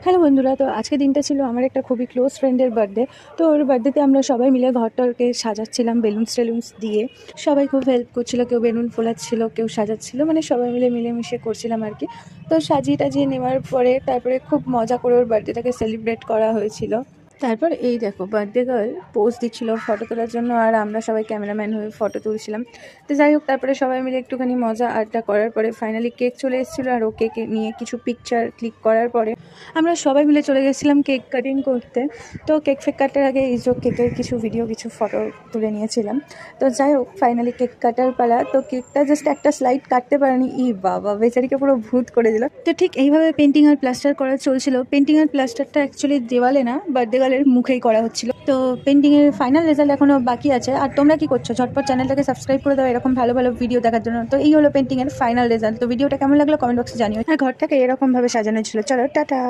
Hello বন্ধুরা, তো আজকে দিনটা ছিল আমার একটা খুবই ক্লোজ ফ্রেন্ডের বার্থডে। তো ওর বার্থডেতে আমরা সবাই মিলে ঘরটাকে সাজাচ্ছিলাম বেলুনস টেলুনস দিয়ে। সবাই খুব হেল্প করছিল, কেউ বেলুন ফোলাচ্ছিল, কেউ সাজাচ্ছিল, মানে সবাই মিলে মিলেমিশে করছিলাম আর কি। তো সাজিয়ে টাজিয়ে নেওয়ার পরে তারপরে খুব মজা করে ওর বার্থডেটাকে সেলিব্রেট করা হয়েছিল। তারপর এই দেখো বার্থডে গার্ল পোজ দিচ্ছিল ফটো তোলার জন্য, আর আমরা সবাই ক্যামেরাম্যান হয়ে ফটো তুলছিলাম। তো যাই হোক, তারপরে সবাই মিলে একটুখানি মজা আড্ডা করার পরে ফাইনালি কেক চলে এসেছিলো, আর ও কেক নিয়ে কিছু পিকচার ক্লিক করার পরে আমরা সবাই মিলে চলে গেছিলাম কেক কাটিং করতে। তো কেক ফেক কাটার আগে এই যে কেকের কিছু ভিডিও কিছু ফটো তুলে নিয়েছিলাম। তো যাই হোক, ফাইনালি কেক কাটার পালা। তো কেকটা জাস্ট একটা স্লাইড কাটতে পারেনি, ই বাবা বেচারিকে পুরো ভূত করে দিল। তো ঠিক এইভাবে পেন্টিং আর প্লাস্টার করা চলছিল। পেন্টিং আর প্লাস্টারটা অ্যাকচুয়ালি দেওয়ালে না, বার্থডে গার্লের মুখেই করা হচ্ছিল। তো পেন্টিংয়ের ফাইনাল রেজাল্ট এখনও বাকি আছে। আর তোমরা কি করছো? ঝটপট চ্যানেলটাকে সাবস্ক্রাইব করে দাও এরকম ভালো ভালো ভিডিও দেখার জন্য। তো এই হলো পেন্টিংয়ের ফাইনাল রেজাল্ট। তো ভিডিওটা কেমন লাগলো কমেন্ট বক্সে জানিও। আর ঘরটাকে এরকমভাবে সাজানো ছিল। চলো টাটা।